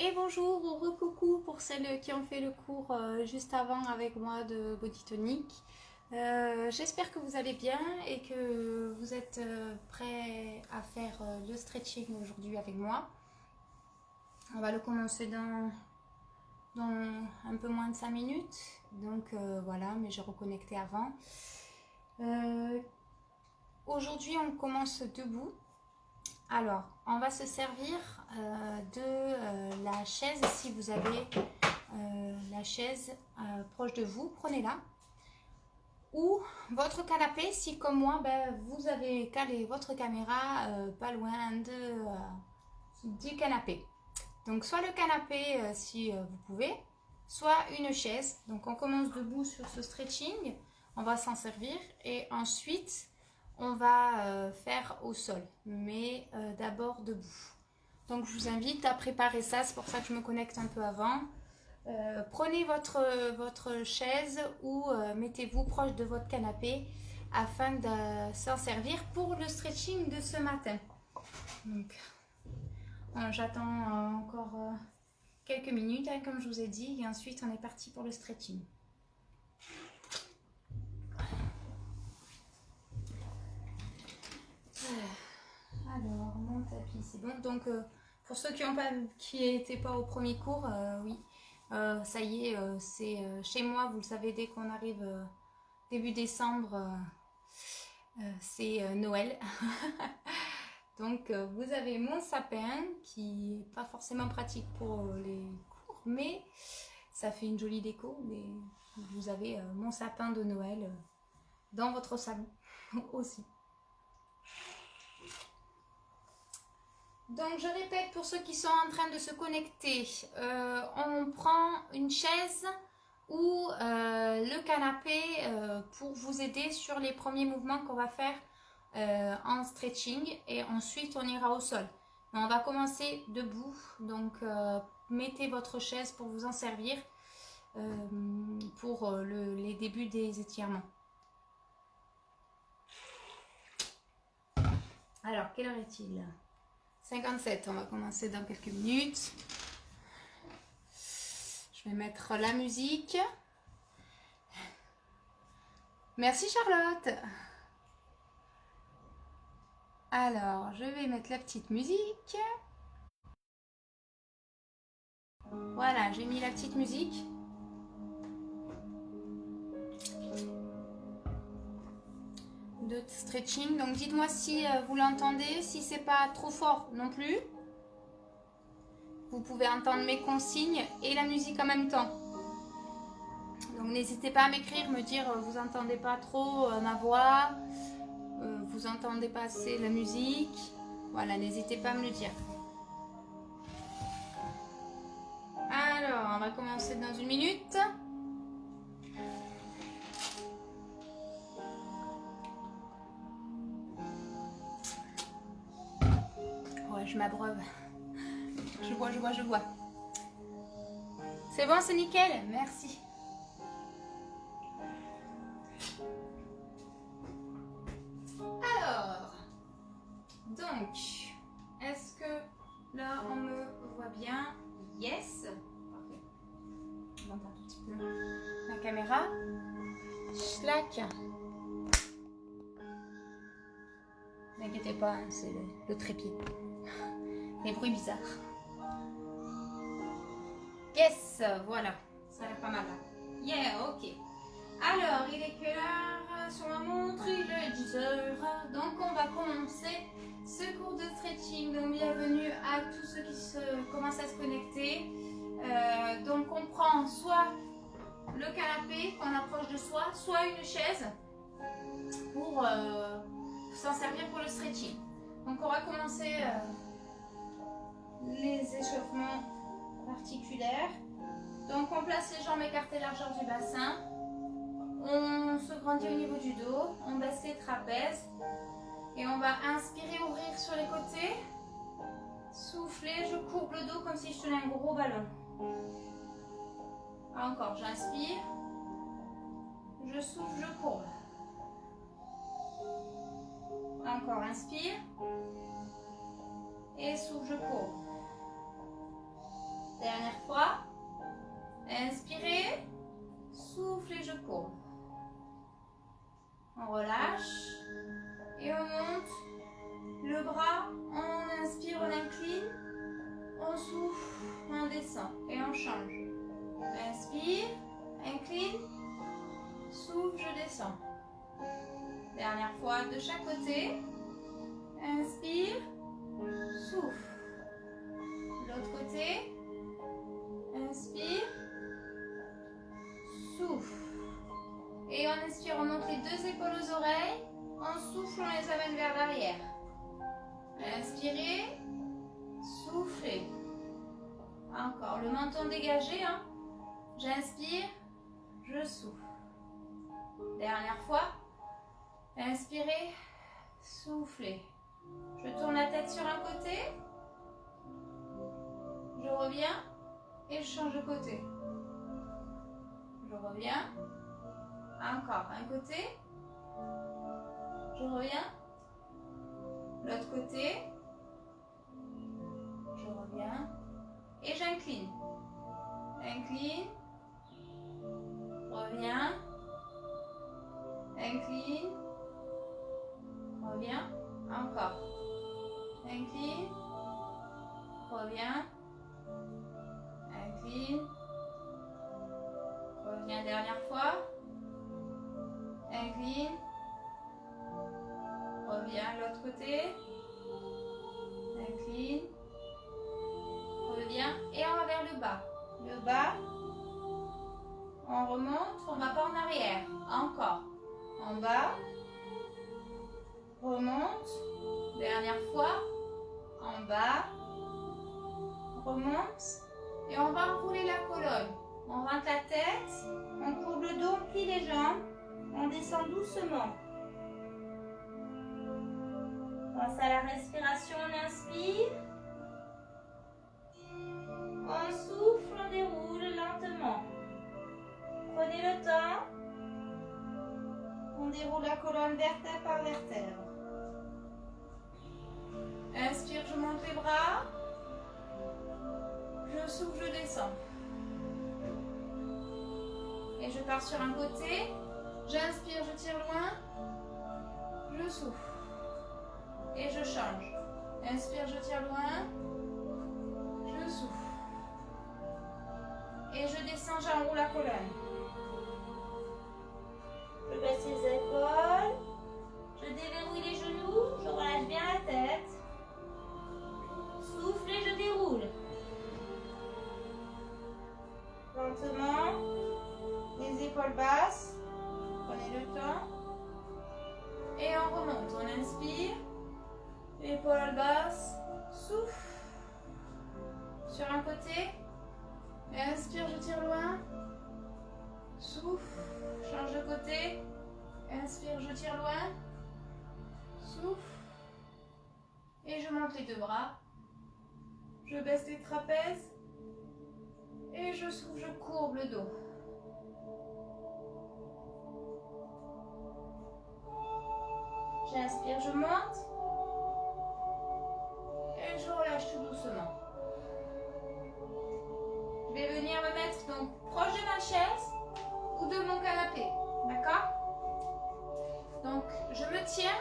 Et bonjour ou recoucou pour celles qui ont fait le cours juste avant avec moi de Body Tonic. J'espère que vous allez bien et que vous êtes prêts à faire le stretching aujourd'hui avec moi. On va le commencer dans un peu moins de 5 minutes. Donc voilà, mais j'ai reconnecté avant. Aujourd'hui, on commence debout. Alors, on va se servir de la chaise. Si vous avez la chaise proche de vous, prenez-la. Ou votre canapé, si comme moi, vous avez calé votre caméra pas loin du canapé. Donc, soit le canapé si vous pouvez, soit une chaise. Donc, on commence debout sur ce stretching. On va s'en servir et ensuite on va faire au sol, mais d'abord debout. Donc je vous invite à préparer ça, c'est pour ça que je me connecte un peu avant. Prenez votre chaise ou mettez-vous proche de votre canapé afin de s'en servir pour le stretching de ce matin. Donc j'attends encore quelques minutes, hein, comme je vous ai dit, et ensuite on est parti pour le stretching. Alors, mon tapis, c'est bon. Donc, pour ceux qui n'étaient pas au premier cours, oui, ça y est, c'est chez moi, vous le savez, dès qu'on arrive début décembre, c'est Noël. Donc, vous avez mon sapin qui n'est pas forcément pratique pour les cours, mais ça fait une jolie déco. Mais vous avez mon sapin de Noël dans votre salon aussi. Donc je répète pour ceux qui sont en train de se connecter, on prend une chaise ou le canapé pour vous aider sur les premiers mouvements qu'on va faire en stretching et ensuite on ira au sol. Mais on va commencer debout, donc mettez votre chaise pour vous en servir pour les débuts des étirements. Alors, quelle heure est-il ? 57, on va commencer dans quelques minutes. Je vais mettre la musique. Merci Charlotte. Alors, je vais mettre la petite musique. Voilà, j'ai mis la petite musique. De stretching. Donc dites-moi si vous l'entendez, si c'est pas trop fort non plus. Vous pouvez entendre mes consignes et la musique en même temps. Donc n'hésitez pas à m'écrire, me dire vous entendez pas trop ma voix, vous entendez pas assez la musique. Voilà, n'hésitez pas à me le dire. Alors, on va commencer dans une minute. Ouais, je m'abreuve. Je vois. C'est bon, c'est nickel. Merci. Alors, donc, est-ce que là, on me voit bien? Yes. Parfait. Je monte un tout petit peu la caméra. Schlack. N'inquiétez pas, hein, c'est le trépied. Les bruits bizarres. Yes, voilà. Ça a l'air pas mal là. Yeah, ok. Alors, il est quelle heure sur ma montre? Il est 10h. Donc, on va commencer ce cours de stretching. Donc, bienvenue à tous ceux qui commencent à se connecter. Donc, on prend soit le canapé qu'on approche de soi, soit une chaise pour s'en servir pour le stretching. Donc, on va commencer les échauffements articulaires. Donc, on place les jambes écartées largeur du bassin. On se grandit au niveau du dos, on baisse les trapèzes et on va inspirer, ouvrir sur les côtés, souffler, je courbe le dos comme si je tenais un gros ballon. Encore, j'inspire, je souffle, je courbe. Encore, inspire et souffle, je courbe. on change. Inspire, incline, souffle, je descends. Dernière fois de chaque côté. Inspire, souffle. L'autre côté. Inspire, souffle. Et on inspire, on monte les deux épaules aux oreilles. On souffle, on les amène vers l'arrière. Inspirez, soufflez. Encore, le menton dégagé. Hein. J'inspire, je souffle. Dernière fois. Inspirez, soufflez. Je tourne la tête sur un côté. Je reviens et je change de côté. Je reviens. Encore un côté. Je reviens. L'autre côté. Je reviens. Et j'incline. Incline. Reviens. Incline. Reviens. Encore. Incline. Reviens. Incline. Reviens dernière fois. Incline. Reviens l'autre côté. Incline. Reviens. Et on va vers le bas. Le bas. On remonte. On ne va pas en arrière. Encore. En bas. Remonte. Dernière fois. En bas. Remonte. Et on va enrouler la colonne. On rentre la tête. On courbe le dos. On plie les jambes. On descend doucement. Pense à la respiration. On inspire. On souffle. On déroule lentement. Prenez le temps. On déroule la colonne vertèbre par vertèbre. Inspire, je monte les bras. Je souffle, je descends. Et je pars sur un côté. J'inspire, je tire loin. Je souffle. Et je change. Inspire, je tire loin. Je souffle. Et je descends, j'enroule la colonne. Je baisse les épaules. Je déverrouille les genoux. Je relâche bien la tête. Souffle et je déroule. Lentement. Les épaules basses. Prenez le temps. Et on remonte. On inspire. Épaules basses. Souffle. Sur un côté. Inspire, je tire loin. Souffle. Change de côté. Inspire, je tire loin. Souffle. Et je monte les deux bras. Je baisse les trapèzes. Et je souffle, je courbe le dos. J'inspire, je monte. Et je relâche tout doucement. Je vais venir me mettre donc proche de ma chaise ou de mon canapé. D'accord? Donc, je me tiens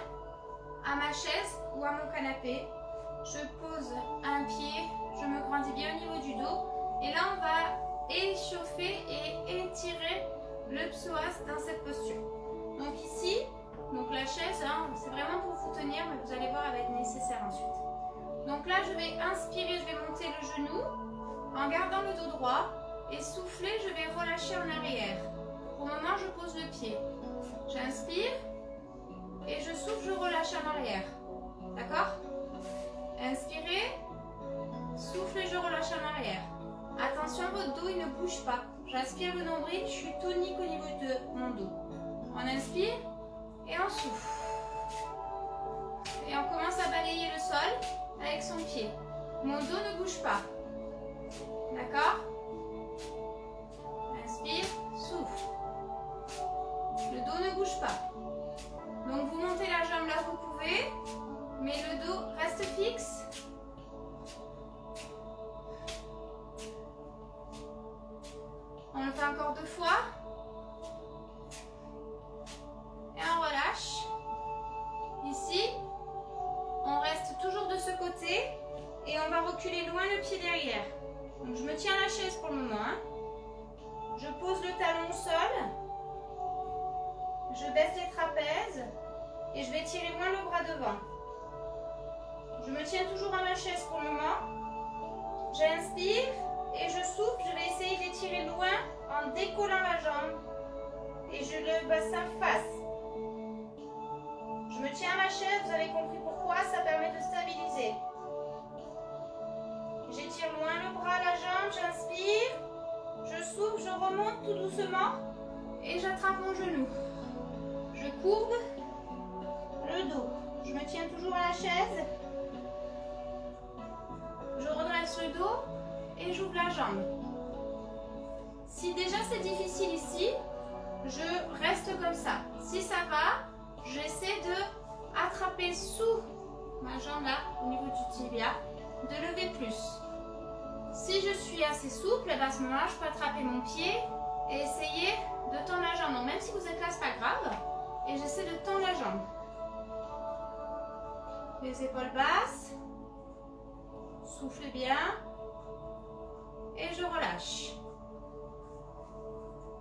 à ma chaise ou à mon canapé. Je pose un pied, je me grandis bien au niveau du dos. Et là, on va échauffer et étirer le psoas dans cette posture. Donc ici, donc la chaise, hein, c'est vraiment pour vous tenir, mais vous allez voir, elle va être nécessaire ensuite. Donc là, je vais inspirer, je vais monter le genou en gardant le dos droit. Et souffler, je vais relâcher en arrière. Pour le moment, je pose le pied. J'inspire et je souffle, je relâche en arrière. D'accord? Inspirez, soufflez, je relâche en arrière. Attention, votre dos, il ne bouge pas. J'inspire le nombril, je suis tonique au niveau de mon dos. On inspire et on souffle. Et on commence à balayer le sol avec son pied. Mon dos ne bouge pas. D'accord? Inspire, souffle. Le dos ne bouge pas. Donc vous montez la jambe là, vous pouvez, mais le dos reste fixe. On le fait encore 2 fois. Et on relâche. Ici, on reste toujours de ce côté et on va reculer loin le pied derrière. Donc je me tiens à la chaise pour le moment. Hein. Je pose le talon au sol. Je baisse les trapèzes. Et je vais tirer loin le bras devant. Je me tiens toujours à ma chaise pour le moment. J'inspire et je souffle. Je vais essayer d'étirer loin en décollant la jambe. Et je le bassin face. Je me tiens à ma chaise, vous avez compris pourquoi, ça permet de stabiliser. J'étire loin le bras, la jambe, j'inspire. Je souffle, je remonte tout doucement. Et j'attrape mon genou. Je courbe le dos. Je me tiens toujours à la chaise. Je redresse le dos et j'ouvre la jambe. Si déjà c'est difficile ici, je reste comme ça. Si ça va, j'essaie de attraper sous ma jambe là, au niveau du tibia, de lever plus. Si je suis assez souple, à ce moment-là, je peux attraper mon pied et essayer de tendre la jambe. Donc même si vous êtes là, c'est pas grave. Et j'essaie de tendre la jambe. Les épaules basses. Soufflez bien. Et je relâche.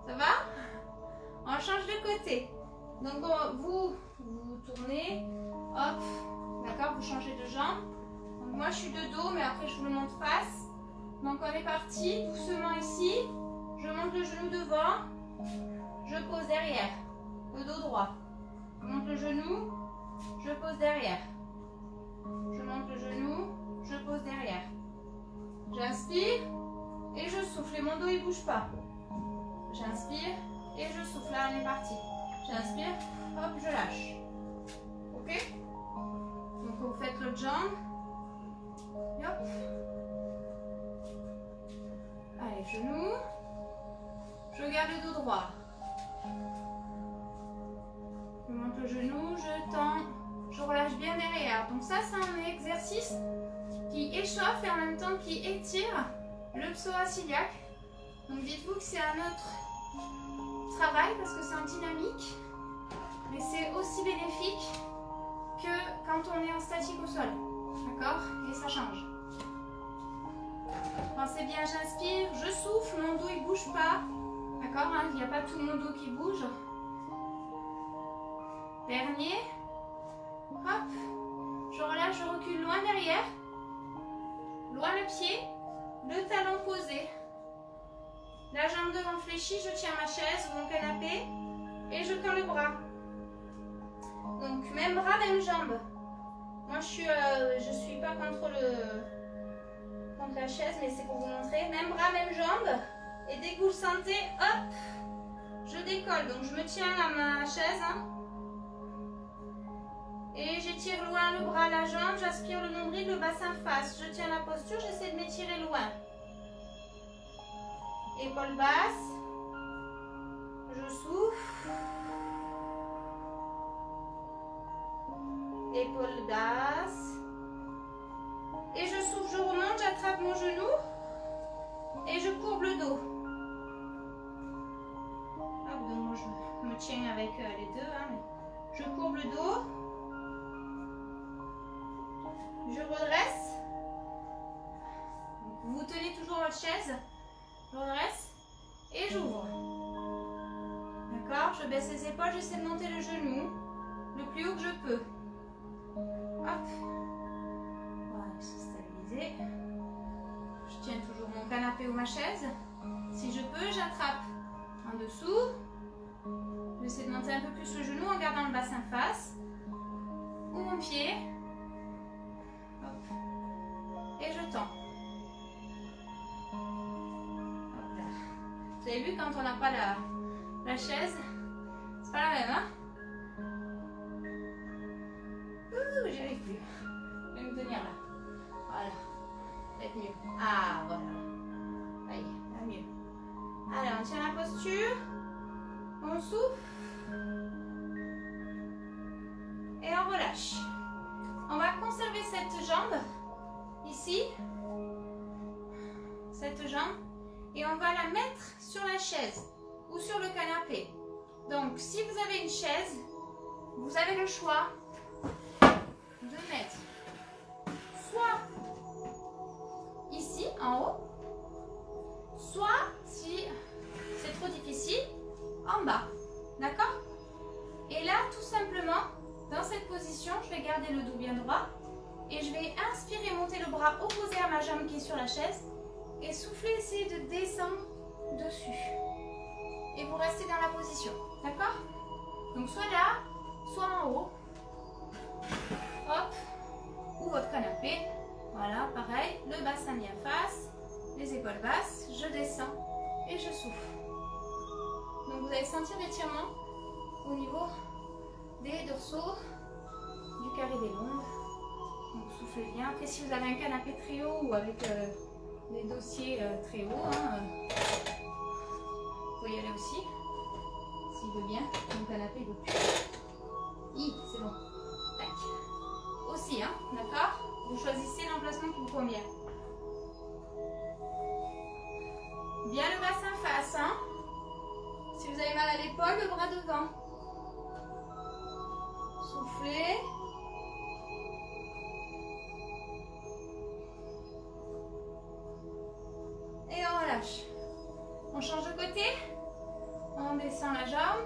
Ça va? On change de côté. Donc vous tournez. Hop. D'accord? Vous changez de jambe. Donc moi je suis de dos, mais après je vous le montre face. Donc on est parti. Doucement ici. Je monte le genou devant. Je pose derrière. Le dos droit. Je monte le genou. Je pose derrière. Je monte le genou. Je pose derrière. J'inspire et je souffle. Et mon dos il bouge pas. J'inspire et je souffle. Là on est parti. J'inspire, hop, je lâche. Ok? Donc vous faites l'autre jambe. Et hop. Allez, genou. Je garde le dos droit. Je monte le genou, je tends. Je relâche bien derrière. Donc ça, c'est un exercice qui échauffe et en même temps qui étire le psoas iliaque. Donc dites-vous que c'est un autre travail parce que c'est en dynamique. Mais c'est aussi bénéfique que quand on est en statique au sol. D'accord? Et ça change. Pensez bien, j'inspire, je souffle, mon dos il bouge pas. D'accord? Il n'y a pas tout mon dos qui bouge. Dernier. Hop, je relâche, je recule loin derrière, loin le pied, le talon posé, la jambe devant fléchie, je tiens ma chaise ou mon canapé et je tends le bras. Donc même bras, même jambe. Moi je suis pas contre la chaise, mais c'est pour vous montrer. Même bras, même jambe. Et dès que vous le sentez, hop, je décolle. Donc je me tiens à ma chaise. Hein. Et j'étire loin le bras, la jambe, j'aspire le nombril, le bassin face. Je tiens la posture, j'essaie de m'étirer loin. Épaules basses. Je souffle. Épaules basses. Et je souffle, je remonte, j'attrape mon genou. Et je courbe le dos. Hop, donc moi je me tiens avec les deux. Hein, je courbe le dos. Je redresse. Vous tenez toujours votre chaise. Je redresse. Et j'ouvre. D'accord? Je baisse les épaules. J'essaie de monter le genou le plus haut que je peux. Hop. Voilà, se stabiliser. Je tiens toujours mon canapé ou ma chaise. Si je peux, j'attrape en dessous. J'essaie de monter un peu plus le genou en gardant le bassin face. Ou mon pied. Et je tends. Hop là. Vous avez vu, quand on n'a pas la chaise, c'est pas la même, hein? Ouh, j'y arrive plus. Je vais me tenir là. Voilà. Peut-être mieux. Ah, voilà. Allez, là mieux. Allez, on tient la posture. On souffle. Et on relâche. On va conserver cette jambe. Ici, cette jambe, et on va la mettre sur la chaise ou sur le canapé. Donc, si vous avez une chaise, vous avez le choix de mettre soit ici, en haut, bras opposé à ma jambe qui est sur la chaise. Et soufflez, essayez de descendre dessus. Et vous restez dans la position. D'accord? Donc soit là, soit en haut. Hop. Ou votre canapé. Voilà, pareil. Le bassin bien face. Les épaules basses. Je descends et je souffle. Donc vous allez sentir l'étirement au niveau des dorsaux, du carré des lombes. Donc soufflez bien. Après, si vous avez un canapé très haut ou avec des dossiers très hauts, vous pouvez y aller aussi. S'il veut bien. Mon canapé il veut plus. C'est bon. Tac. Aussi, d'accord? Vous choisissez l'emplacement qui vous convient. Bien le bassin face, Si vous avez mal à l'épaule, le bras devant. Soufflez. Et on relâche. On change de côté. On descend la jambe.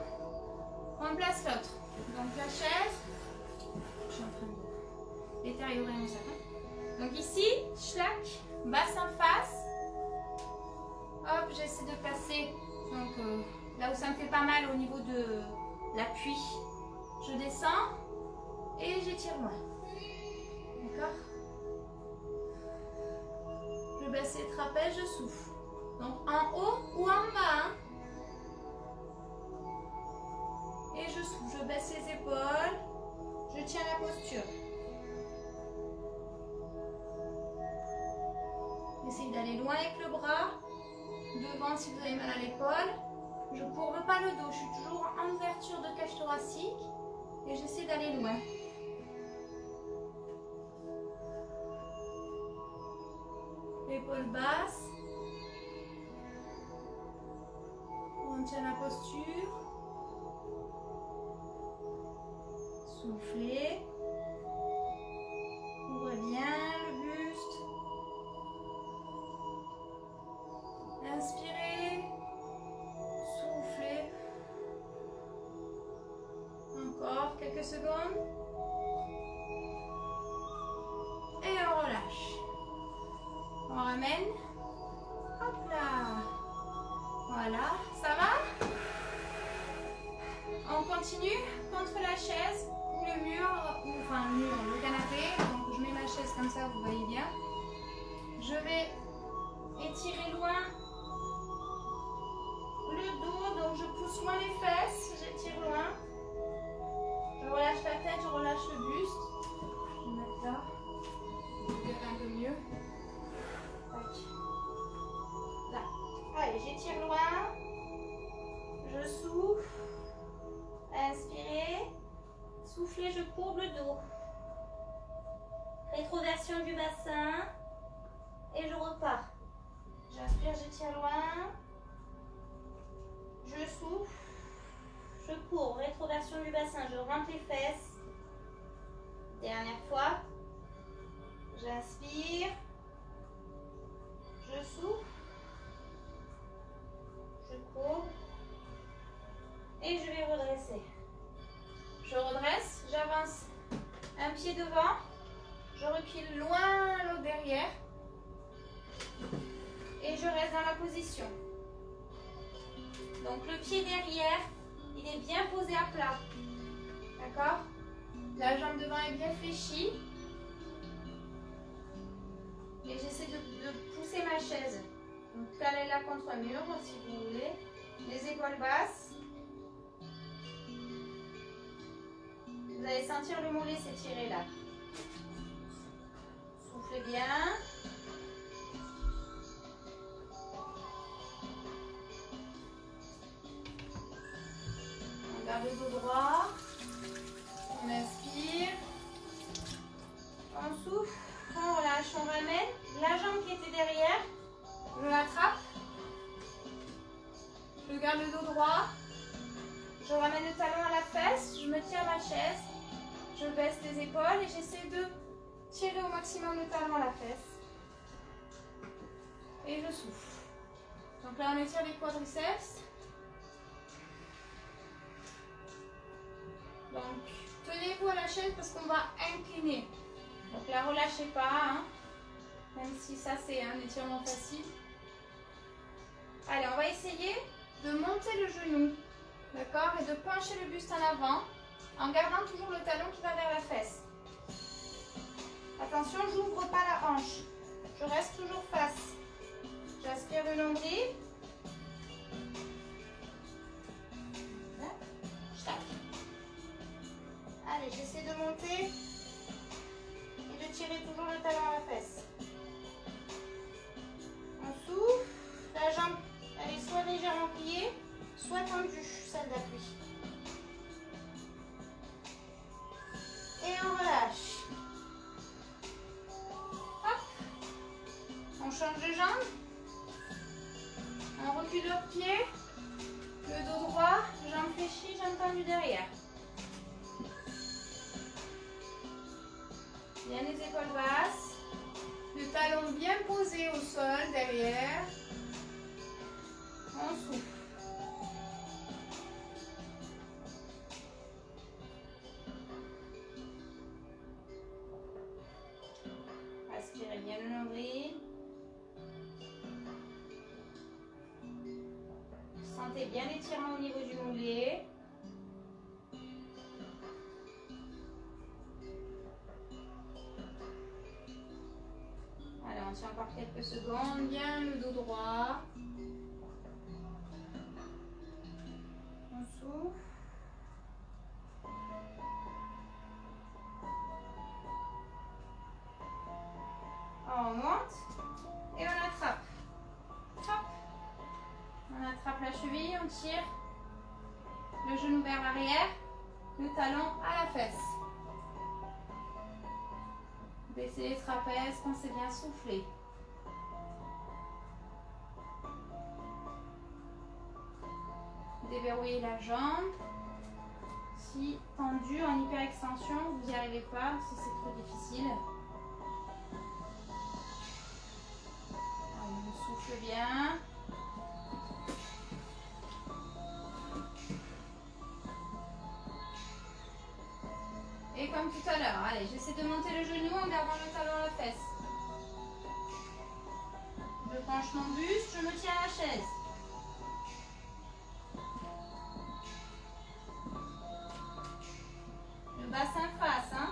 On place l'autre. Donc la chaise. Je suis en train de détériorer mon sapin. Donc ici, schlack, bassin face. Hop, j'essaie de placer. Donc là où ça me fait pas mal au niveau de l'appui. Je descends et j'étire loin. D'accord? Je baisse les trapèzes, je souffle. Donc en haut ou en bas. Et je souffle, je baisse les épaules. Je tiens la posture. Essayez d'aller loin avec le bras. Devant si vous avez mal à l'épaule. Je ne courbe pas le dos, je suis toujours en ouverture de cage thoracique. Et j'essaie d'aller loin. Épaules basses. On tient la posture. Soufflez. Ouvrez bien le buste. Inspirez. Soufflez. Encore quelques secondes. Et on relâche. On ramène. Hop là. Voilà, ça va? On continue contre la chaise ou le mur, enfin le mur, le canapé. Donc je mets ma chaise comme ça, vous voyez bien. Je vais étirer loin le dos, donc je pousse loin les fesses, j'étire loin. Je relâche la tête, je relâche le buste. Je vais mettre là, pour verrez un peu mieux. Tac. Là. Allez, j'étire loin. Je souffle. Inspirez. Soufflez, je courbe le dos. Rétroversion du bassin. Et je repars. J'inspire, j'étire loin. Je souffle. Je cours. Rétroversion du bassin. Je rentre les fesses. Dernière fois. J'inspire. Je souffle. Je cours. Et je vais redresser. Je redresse. J'avance un pied devant. Je recule loin l'autre derrière. Et je reste dans la position. Donc le pied derrière, il est bien posé à plat. D'accord? La jambe devant est bien fléchie. Et j'essaie de pousser ma chaise. Donc calez-la contre un mur si vous voulez. Les épaules basses. Vous allez sentir le mollet s'étirer là. Soufflez bien. On garde le dos droit. On inspire. On souffle. On relâche. On ramène. La jambe qui était derrière, je l'attrape. Je garde le dos droit. Je ramène le talon à la fesse. Je me tiens à ma chaise. Je baisse les épaules et j'essaie de tirer au maximum le talon à la fesse. Et je souffle. Donc là, on étire les quadriceps. Donc, tenez-vous à la chaise parce qu'on va incliner. Donc là, relâchez pas. Même si ça c'est un étirement facile. Allez, on va essayer de monter le genou. D'accord? Et de pencher le buste en avant en gardant toujours le talon qui va vers la fesse. Attention, j'ouvre pas la hanche. Je reste toujours face. J'aspire le nombril. Allez, j'essaie de monter et de tirer toujours le talon à la fesse. On souffle. La jambe, elle est soit légèrement pliée, soit tendue, celle d'appui. Et on relâche. Hop. On change de jambe. On recule le pied. Le dos droit, jambe fléchie, jambe tendue derrière. Bien les épaules basses. Le talon bien posé au sol derrière. On souffle. Aspirez bien le nombril. Sentez bien l'étirement au niveau du mollet. Allez, on tient encore quelques secondes. Bien le dos droit. On souffle. On monte et on attrape. Hop. On attrape la cheville, on tire le genou vers l'arrière, le talon à la fesse. Baissez les trapèzes, pensez bien souffler. Déverrouillez la jambe. Si tendu en hyperextension, vous n'y arrivez pas, si c'est trop difficile. On souffle bien. Et comme tout à l'heure, allez, j'essaie de monter le genou en gardant le talon à la fesse. Je penche mon buste, je me tiens à la chaise. Le bassin face, hein.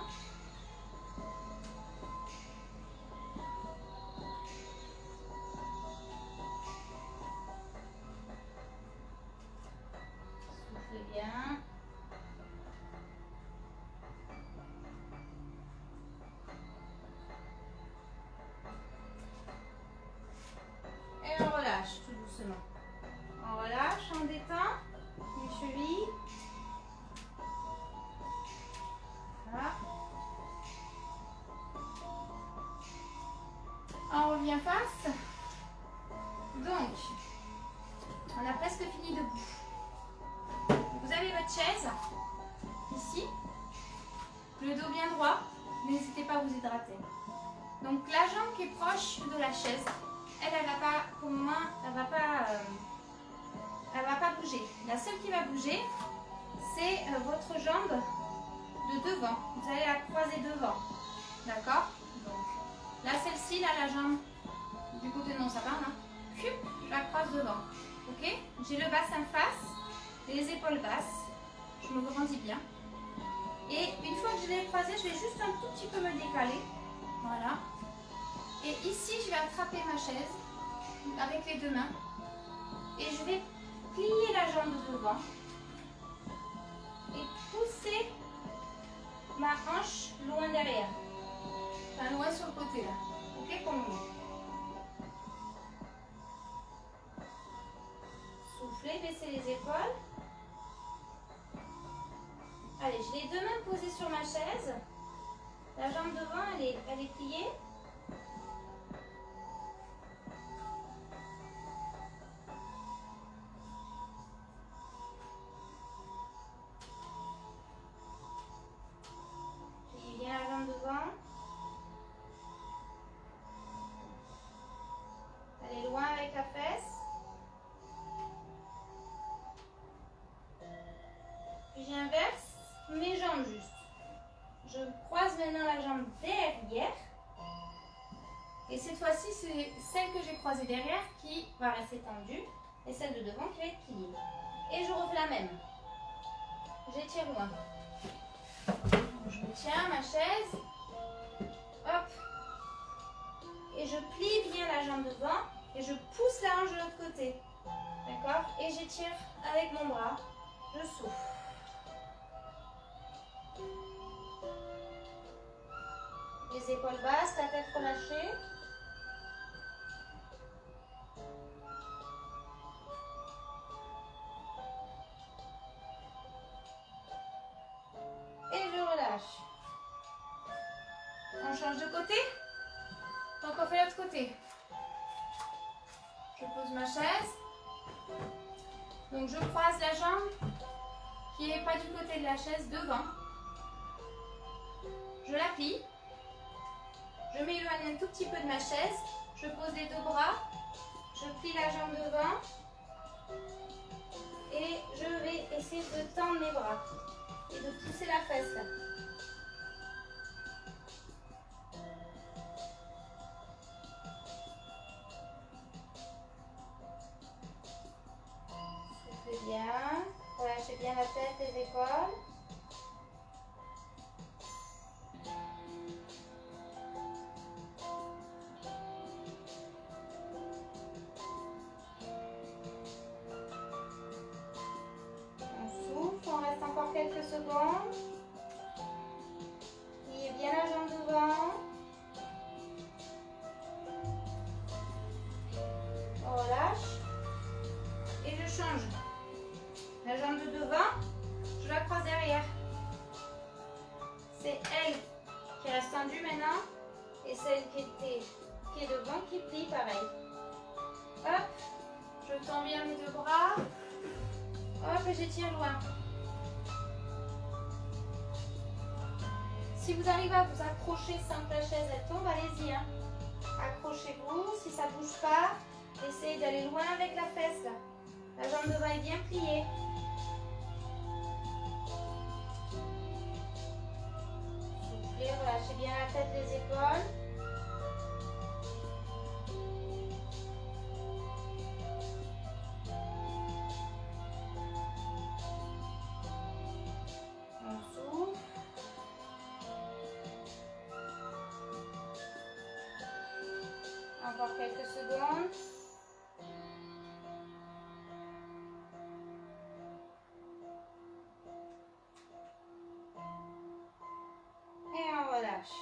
Soufflez bien. Et on relâche tout doucement. On relâche, on détend les chevilles. Voilà. On revient face. Donc, on a presque fini debout. Vous avez votre chaise ici, le dos bien droit. N'hésitez pas à vous hydrater. Donc la jambe qui est proche de la chaise, elle va pas, pour le moment, elle va pas bouger. La seule qui va bouger, c'est votre jambe de devant. Vous allez la croiser devant. D'accord? Là, celle-ci, là, la jambe du côté de mon sapin, là, je la croise devant. Ok? J'ai le bassin face, les épaules basses. Je me grandis bien. Et une fois que je l'ai croisée, je vais juste un tout petit peu me décaler. Voilà. Et ici, je vais attraper ma chaise avec les deux mains. Et je vais plier la jambe de devant. Et pousser ma hanche loin derrière. Enfin, loin sur le côté là. Ok, comme nous. Soufflez, baissez les épaules. Allez, j'ai les deux mains posées sur ma chaise. La jambe devant, elle est pliée. J'ai bien la jambe devant. Allez loin avec la fesse. Puis j'inverse mes jambes juste. Je croise maintenant la jambe derrière. Et cette fois-ci, c'est celle que j'ai croisée derrière qui va rester tendue et celle de devant qui va être pliée. Et je refais la même. J'étire loin. Je me tiens ma chaise. Hop. Et je plie bien la jambe devant et je pousse la hanche de l'autre côté. D'accord? Et j'étire avec mon bras. Je souffle. Les épaules basses, la tête relâchée. Et je relâche. On change de côté. Donc on fait l'autre côté. Je pose ma chaise. Donc je croise la jambe qui n'est pas du côté de la chaise devant. Je la plie. Je m'éloigne un tout petit peu de ma chaise. Je pose les deux bras. Je plie la jambe devant. Et je vais essayer de tendre mes bras. Et de pousser la fesse là. Soufflez bien. Relâchez bien la tête, les épaules. On reste encore quelques secondes. Pliez bien la jambe devant. On relâche. Et je change. La jambe de devant, je la croise derrière. C'est elle qui reste tendue maintenant. Et celle qui est devant qui plie pareil. Hop. Je tends bien mes deux bras. Hop, et j'étire loin. Si vous arrivez à vous accrocher sans que la chaise elle tombe, allez-y. Hein. Accrochez-vous. Si ça ne bouge pas, essayez d'aller loin avec la fesse. Là. La jambe devant est bien pliée. Soufflez, relâchez bien la tête, les épaules. Encore quelques secondes. Et on relâche.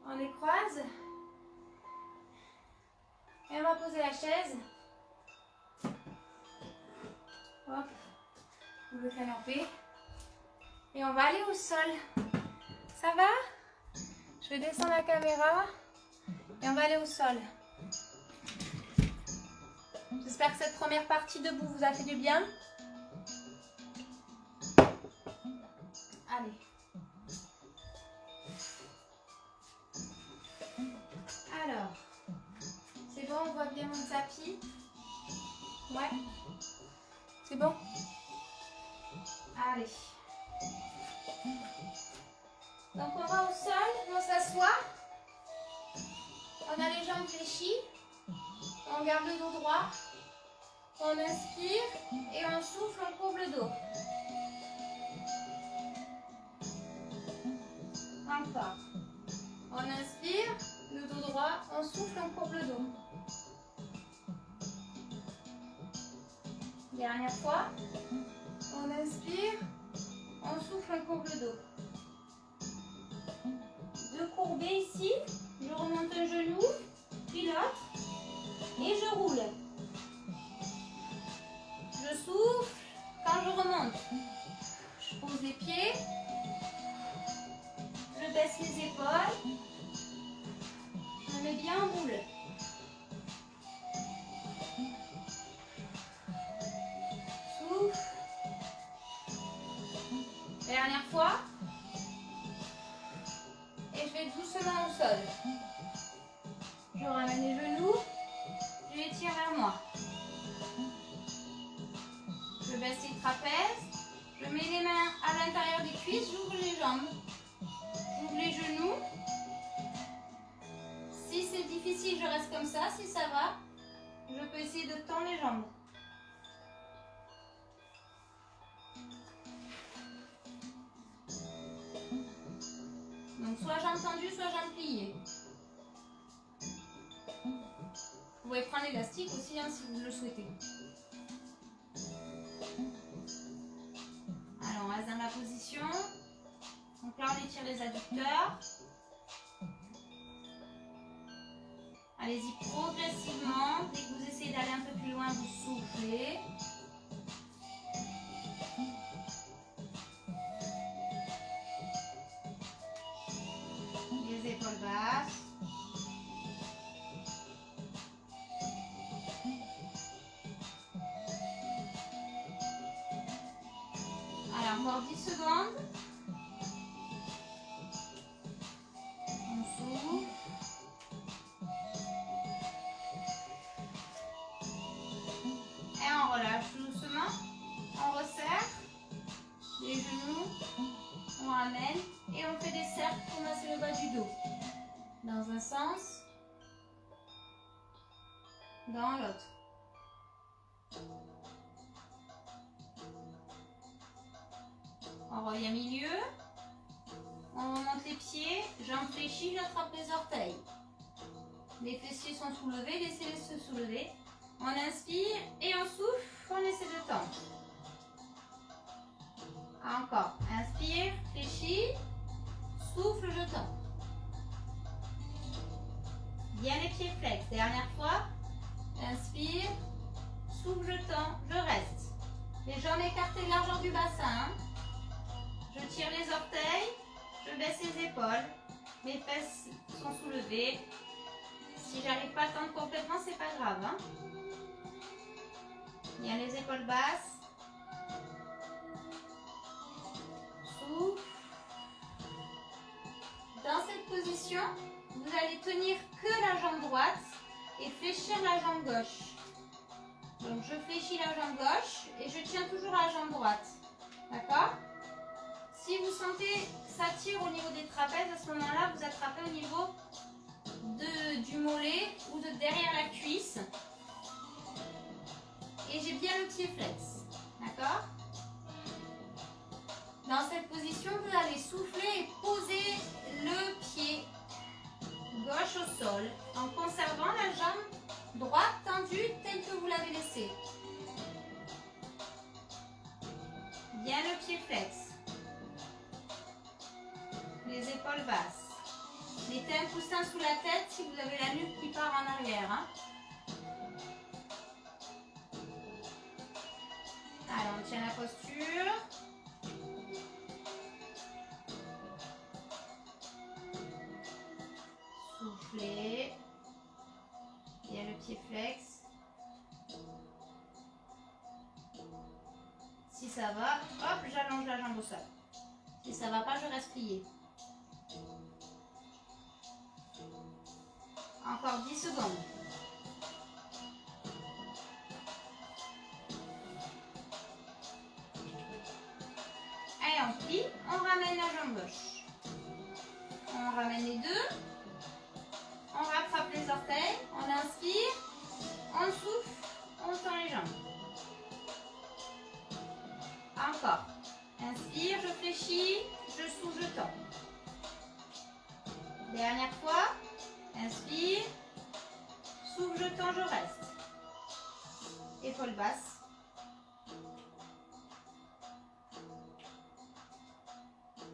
On les croise. Et on va poser la chaise. Hop. Ou le canapé. Et on va aller au sol. Ça va? Je vais descendre la caméra. Et on va aller au sol. J'espère que cette première partie debout vous a fait du bien. Allez. Alors, c'est bon, on voit bien mon tapis. Ouais. C'est bon? Allez. Donc on va au sol, on s'assoit. On a les jambes fléchies. On garde le dos droit. On inspire et on souffle, on courbe le dos. Encore. On inspire, le dos droit, on souffle, on courbe le dos. Dernière fois. On inspire, on souffle, on courbe le dos. De courber ici, je remonte un genou, puis l'autre, et je roule. Je souffle quand je remonte. Je pose les pieds, je baisse les épaules, je me mets bien en boule. Souffle. Dernière fois. Et je vais doucement au sol. Je ramène les genoux, je les tire vers moi. Je baisse les trapèzes, je mets les mains à l'intérieur des cuisses, j'ouvre les jambes, j'ouvre les genoux. Si ici, je reste comme ça. Si ça va, je peux essayer de tendre les jambes. Donc soit jambes tendues, soit jambes pliées. Vous pouvez prendre l'élastique aussi hein, si vous le souhaitez. Alors on reste dans la position. Donc là on étire les adducteurs. Allez-y progressivement. Dès que vous essayez d'aller un peu plus loin, vous soufflez. Les épaules basses. Alors encore 10 secondes. On souffle. Et on relâche doucement. On resserre les genoux. On ramène et on fait des cercles pour masser le bas du dos. Dans un sens, dans l'autre. On revient milieu. On remonte les pieds, jambes fléchies, j'attrape les orteils. Les fessiers sont soulevés, laissez-les se soulever. On inspire et on souffle, on essaie de tendre. Encore, inspire, fléchis, souffle, je tends. Bien les pieds flex. Dernière fois, inspire, souffle, je tends, je reste. Les jambes écartées de largeur du bassin. Hein. Je tire les orteils, je baisse les épaules, mes fesses sont soulevées. Si j'arrive pas à tendre complètement, c'est pas grave. Hein. Bien les épaules basses. Souffle. Dans cette position, vous allez tenir que la jambe droite et fléchir la jambe gauche. Donc je fléchis la jambe gauche et je tiens toujours la jambe droite. D'accord ? Si vous sentez que ça tire au niveau des trapèzes, à ce moment-là, vous attrapez au niveau du mollet ou de derrière la cuisse. Et j'ai bien le pied flex. D'accord ? Dans cette position, vous allez souffler et poser le pied gauche au sol en conservant la jambe droite tendue telle que vous l'avez laissée. Bien le pied flex. Les épaules basses. Mettez un coussin sous la tête si vous avez la nuque qui part en arrière. Hein. Alors, on tient la posture. Soufflez. Bien le pied flex. Si ça va, hop, j'allonge la jambe au sol. Si ça va pas, je reste plié. Encore 10 secondes. Allez, on plie, on ramène la jambe gauche. On ramène les deux. On rattrape les orteils, on inspire, on souffle, on tend les jambes. Encore. Inspire, je fléchis, je souffle, je tends. Dernière fois. Inspire, souffle, je tends, je reste. Épaules basses.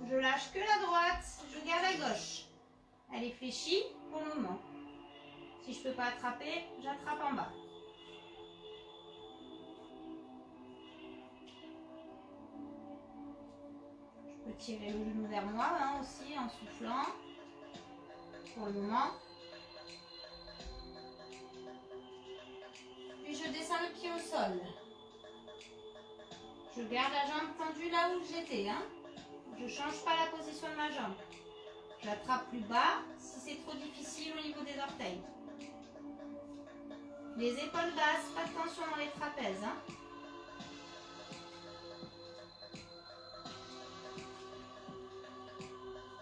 Je lâche que la droite, je garde la gauche. Elle est fléchie pour le moment. Si je ne peux pas attraper, j'attrape en bas. Je peux tirer le genou vers moi hein, aussi en soufflant. Pour le moment. Puis je descends le pied au sol. Je garde la jambe tendue là où j'étais. Hein. Je ne change pas la position de ma jambe. J'attrape plus bas si c'est trop difficile au niveau des orteils. Les épaules basses, pas de tension dans les trapèzes. Hein.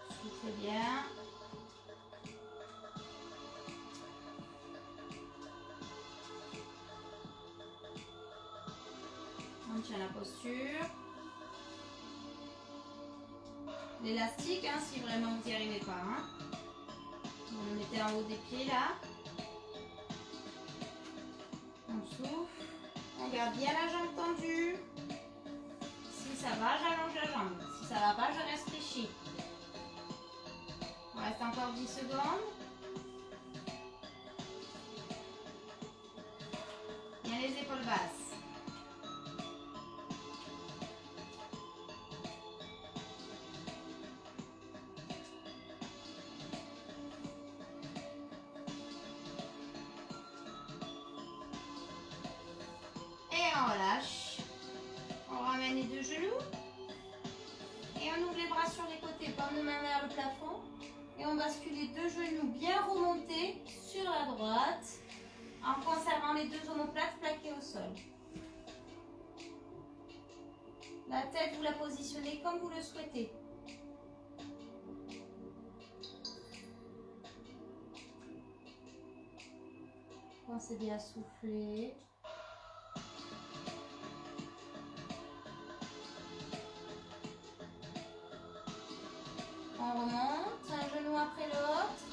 Soufflez bien. maintient la posture. L'élastique, hein, si vraiment vous n'y arrivez pas. Hein. Vous le mettez en haut des pieds là. On souffle. On garde bien la jambe tendue. Si ça va, j'allonge la jambe. Si ça va pas, je reste fléchi. Il reste encore 10 secondes. Bien les épaules basses. On relâche, on ramène les deux genoux et on ouvre les bras sur les côtés, paume de main vers le plafond et on bascule les deux genoux bien remontés sur la droite en conservant les deux omoplates plaquées au sol. La tête, vous la positionnez comme vous le souhaitez. Pensez bien à souffler. On remonte, un genou après l'autre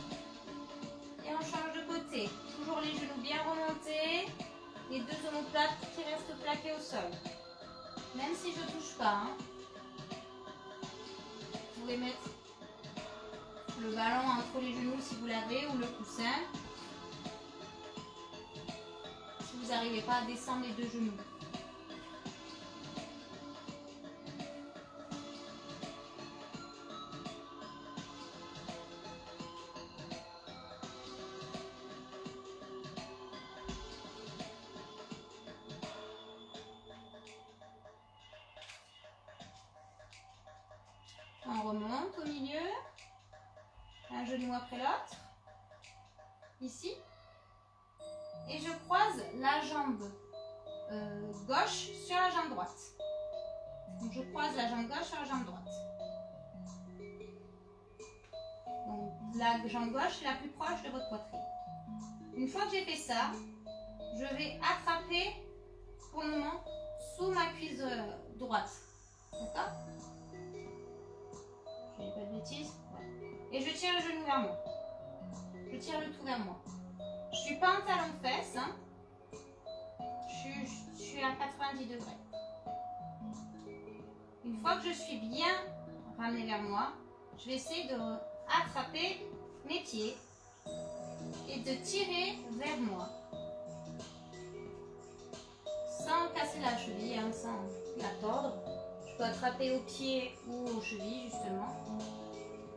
et on change de côté. Toujours les genoux bien remontés, les deux omoplates qui restent plaquées au sol. Même si je ne touche pas, hein. Vous pouvez mettre le ballon entre les genoux si vous l'avez ou le coussin. Si vous n'arrivez pas à descendre les deux genoux. On remonte au milieu, un genou après l'autre, ici, et je croise la jambe gauche sur la jambe droite. Donc je croise la jambe gauche sur la jambe droite. Donc la jambe gauche est la plus proche de votre poitrine. Une fois que j'ai fait ça, je vais attraper pour le moment sous ma cuisse droite. D'accord ? Je fais pas de bêtises. Ouais. Et je tire le genou vers moi. Je tire le tout vers moi. Je suis pas en talon-fesse. Hein. Je suis à 90 degrés. Une fois que je suis bien ramenée vers moi, je vais essayer de attraper mes pieds et de tirer vers moi. Sans casser la cheville, hein, sans la tordre. Je peux attraper aux pieds ou aux chevilles justement.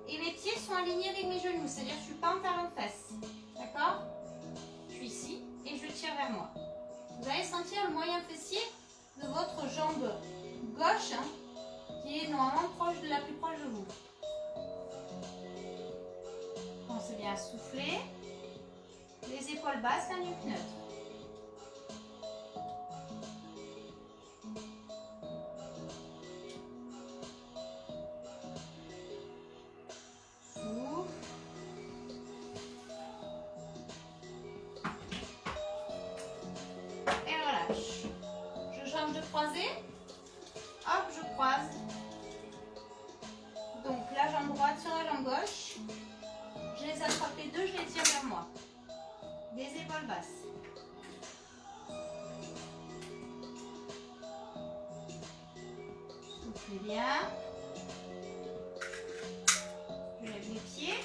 Et mes pieds sont alignés avec mes genoux, c'est-à-dire que je ne suis pas en talon-fesse. D'accord ? Je suis ici et je tire vers moi. Vous allez sentir le moyen fessier de votre jambe gauche, hein, qui est normalement la plus proche de vous. Pensez bien à souffler. Les épaules basses, la nuque neutre. Hop, je croise. Donc la jambe droite sur la jambe gauche. Je les attrape les deux, je les tire vers moi. Des épaules basses. Soufflez bien. Je lève les pieds.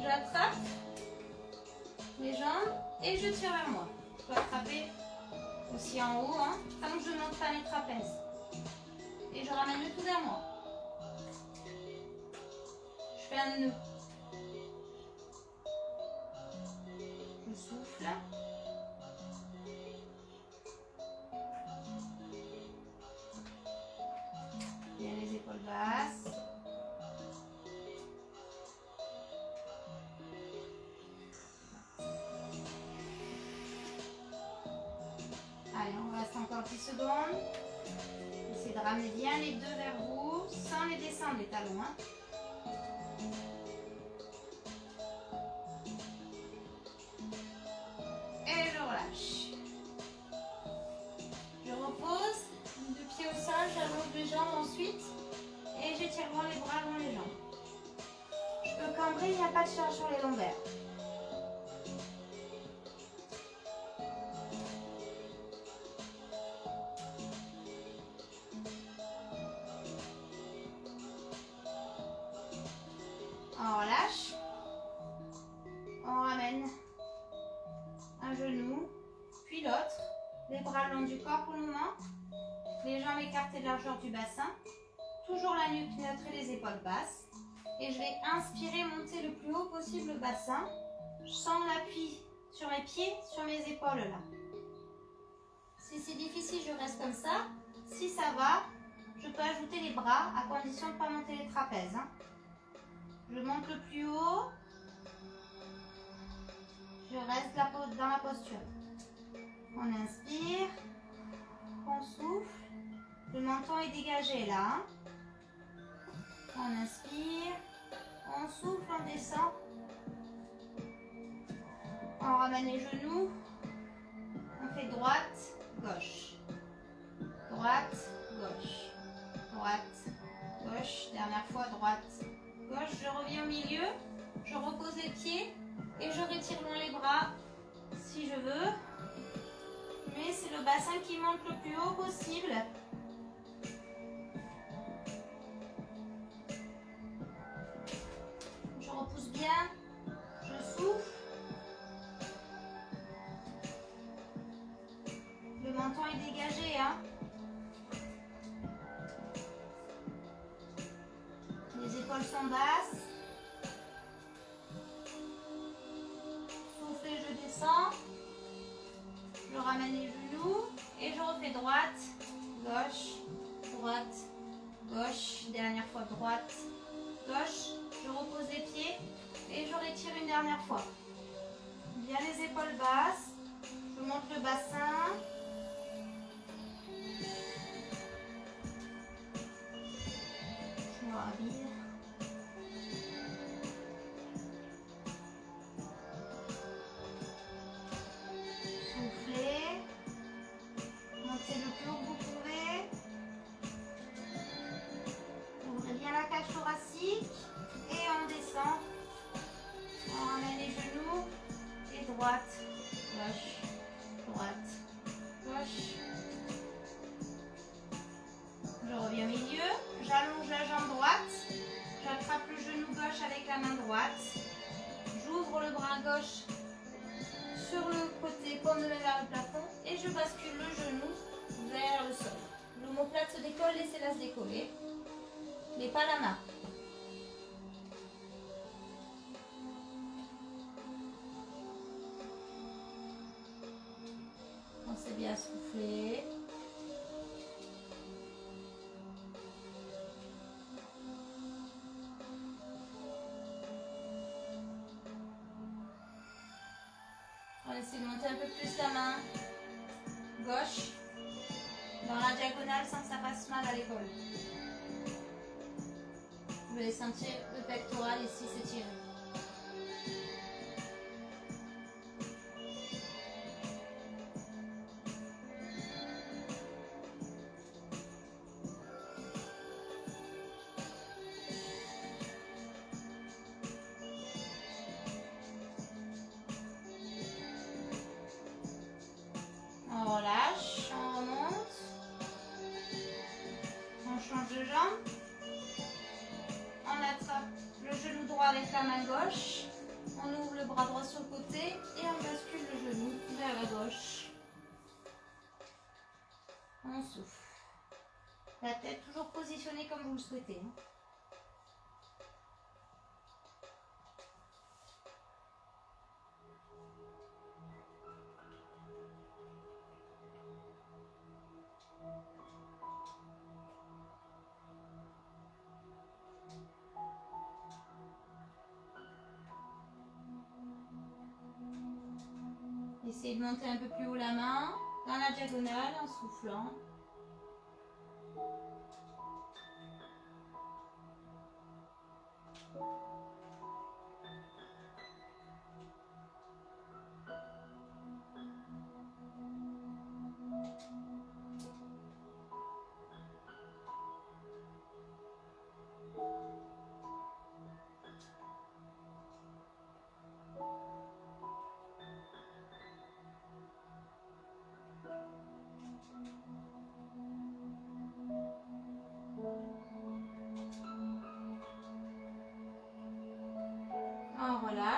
J'attrape les jambes et je tire vers moi. Je peux attraper aussi en haut, hein, tant que je ne monte pas mes trapèzes. Et je ramène le tout vers moi. Je fais un nœud. Je souffle. Bien les épaules basses. Allez, on reste encore 10 secondes. Essayez de ramener bien les deux vers vous, sans les descendre les talons. Hein. Et je relâche. Je repose j'étire loin les bras, loin les jambes. Je peux cambrer, il n'y a pas de charge sur les lombaires. On relâche. On ramène un genou, puis l'autre. Les bras le long du corps pour le moment. Les jambes écartées de la largeur du bassin. Toujours la nuque neutre et les épaules basses. Et je vais inspirer, monter le plus haut possible le bassin. Je sens l'appui sur mes pieds, sur mes épaules là. Si c'est difficile, je reste comme ça. Si ça va, je peux ajouter les bras à condition de ne pas monter les trapèzes. Hein. Je monte le plus haut. Je reste dans la posture. On inspire. On souffle. Le menton est dégagé là. On inspire. On souffle, on descend. On ramène les genoux. On fait droite, gauche. Droite, gauche. Droite, gauche. Dernière fois, droite, gauche. Je reviens au milieu. Je repose les pieds et je retire loin les bras si je veux. Mais c'est le bassin qui monte le plus haut possible. Je repousse bien. Je souffle. Le menton est dégagé, hein. Les épaules sont basses. Soufflez, je descends. Je ramène les genoux et je refais droite, gauche, droite, gauche. Dernière fois droite, gauche. Je repose les pieds et je retire une dernière fois. Bien les épaules basses. Je monte le bassin. Je rhabille. Soufflez. Montez le plus haut que vous pouvez. Ouvrez bien la cage thoracique. Et on descend. On ramène les genoux. Et droite, gauche, droite, gauche. Je reviens au milieu. J'allonge la jambe droite. J'attrape le genou gauche avec la main droite. J'ouvre le bras gauche sur le côté, paume de main vers le plafond. Et je bascule le genou vers le sol. L'omoplate se décolle, laissez-la se décoller. Mais pas la main. Pensez bien à souffler. On va essayer de monter un peu plus la main gauche dans la diagonale sans que ça fasse mal à l'épaule. Vous allez sentir le pectoral ici s'étirer. On relâche, on remonte, on change de jambe, on attrape le genou droit avec la main gauche, on ouvre le bras droit sur le côté et on bascule le genou vers la gauche. On souffle. La tête toujours positionnée comme vous le souhaitez. Essayez de monter un peu plus haut la main, dans la diagonale, en soufflant.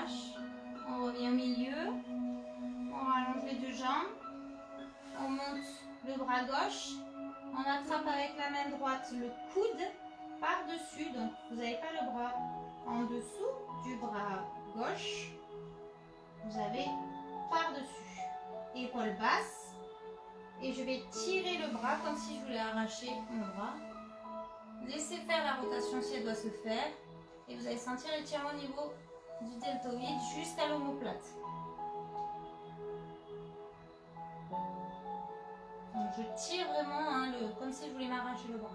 relâche. On revient au milieu. On rallonge les deux jambes. On monte le bras gauche. On attrape avec la main droite le coude par-dessus. Donc, vous n'avez pas le bras en dessous du bras gauche. Vous avez par-dessus. Épaule basse. Et je vais tirer le bras comme si je voulais arracher mon bras. Laissez faire la rotation si elle doit se faire. Et vous allez sentir l'étirement au niveau du deltoïde jusqu'à l'omoplate. Donc je tire vraiment hein, comme si je voulais m'arracher le bras.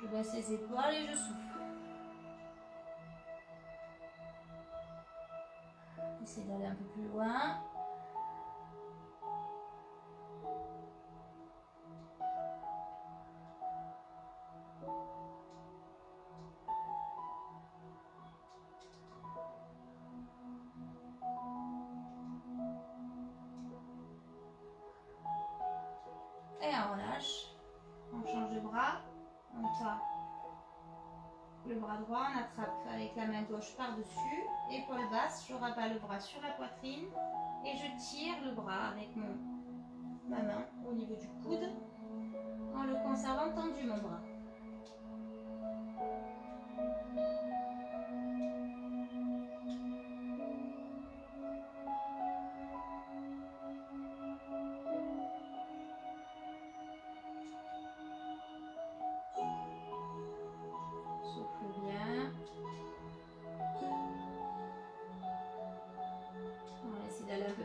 Je baisse les épaules et je souffle. Essayez d'aller un peu plus loin. Et on relâche. On change de bras. On tape le bras droit. On attrape avec la main gauche par-dessus. Épaule basse. Je rabats le bras sur la poitrine. Et je tire le bras avec ma main au niveau du coude. En le conservant tendu mon bras.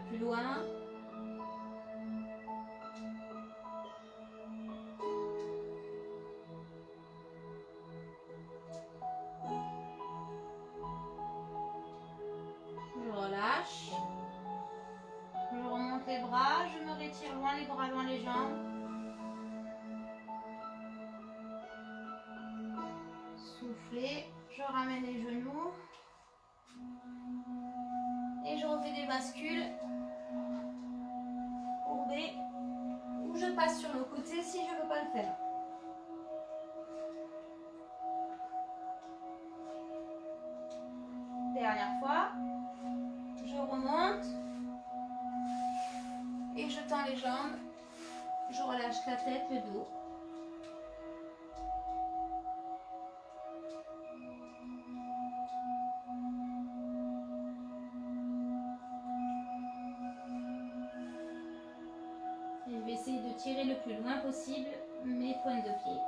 Plus loin. Je relâche. Je remonte les bras, je me retire loin les bras, loin les jambes. Soufflez, je ramène les genoux. Et je refais des bascules. Courbées. Ou je passe sur le côté si je ne veux pas le faire. Dernière fois. Je remonte. Et je tends les jambes. Je relâche la tête, le dos. Et je vais essayer de tirer le plus loin possible mes pointes de pied.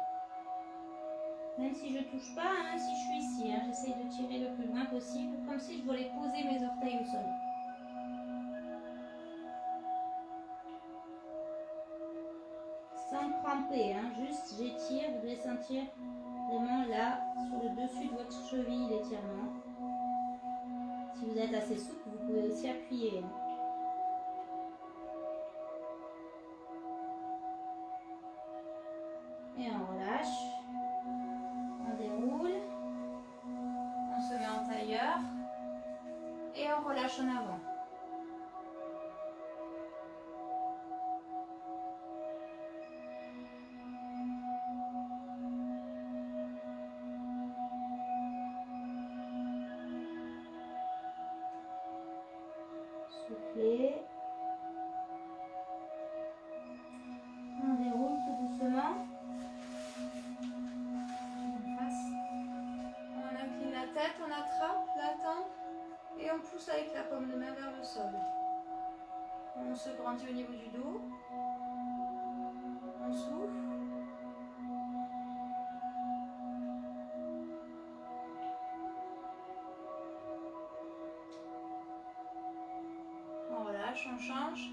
Même si je ne touche pas, même si je suis ici, hein, j'essaye de tirer le plus loin possible, comme si je voulais poser mes orteils au sol. Sans cramper, hein, juste j'étire, vous devez sentir vraiment là, sur le dessus de votre cheville, l'étirement. Si vous êtes assez souple, vous pouvez aussi appuyer. Hein. Et on relâche. On déroule. On se met en tailleur. Et on relâche en avant. Soufflez. On déroule tout doucement. On incline la tête, on attrape la tempe et on pousse avec la paume de main vers le sol. On se grandit au niveau du dos. On souffle. On relâche, on change.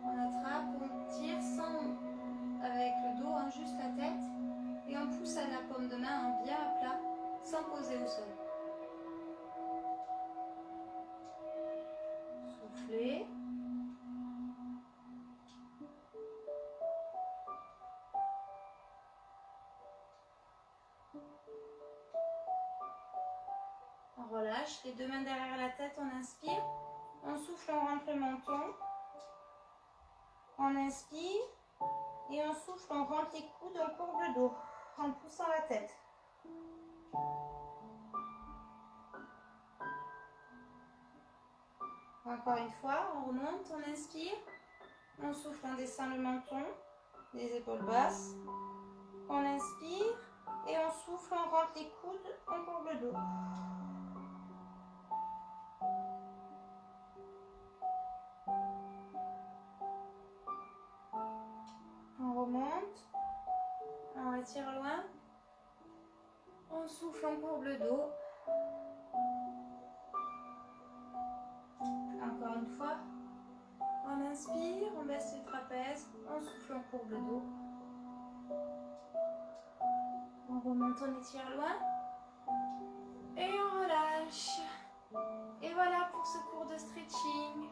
On attrape, on tire sans avec le dos, hein, juste la tête. Et on pousse à la paume de main hein, bien à plat, sans poser au sol. Soufflez. On relâche, les deux mains derrière la tête, on inspire. On souffle, on rentre le menton. On inspire. Et on souffle, on rentre les coudes, on courbe le dos en poussant la tête. Encore une fois, on remonte, on inspire. On souffle, on descend le menton, les épaules basses. On inspire et on souffle, on rentre les coudes, on courbe le dos. On remonte, on retire loin. On souffle, on courbe le dos. Encore une fois. On inspire, on baisse les trapèzes, on souffle, on courbe le dos. On remonte, on étire loin. Et on relâche. Et voilà pour ce cours de stretching.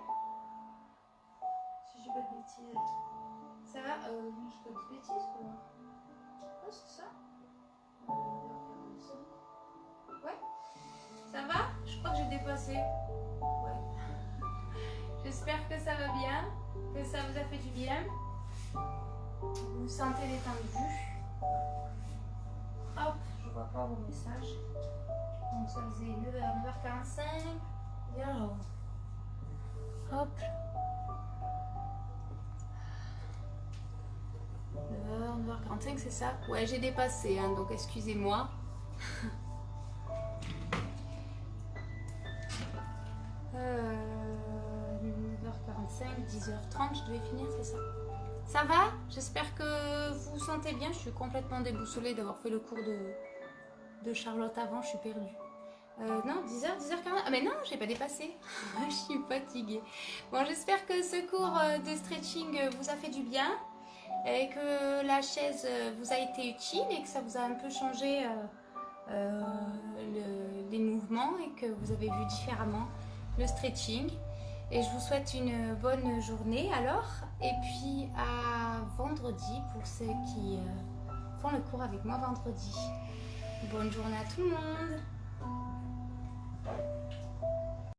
Si je dis pas de bêtises. Ça va oui, je dis pas de bêtises quoi. Oh, c'est ça. Ouais. Ça va? Je crois que j'ai dépassé. Ouais. J'espère que ça va bien, que ça vous a fait du bien. Vous vous sentez détendu. Hop, je vois pas vos messages. Donc ça faisait 9h45. Et alors, hop. 9h45, c'est ça? Ouais, j'ai dépassé, hein, donc excusez-moi. 9h45, 10h30, je devais finir, c'est ça? Ça va? J'espère que vous vous sentez bien. Je suis complètement déboussolée d'avoir fait le cours de Charlotte avant, je suis perdue. Non, 10h, 10h40. Ah mais non, j'ai pas dépassé. Je suis fatiguée. Bon, j'espère que ce cours de stretching vous a fait du bien et que la chaise vous a été utile et que ça vous a un peu changé les mouvements et que vous avez vu différemment le stretching. Et je vous souhaite une bonne journée alors. Et puis à vendredi pour ceux qui font le cours avec moi vendredi. Bonne journée à tout le monde.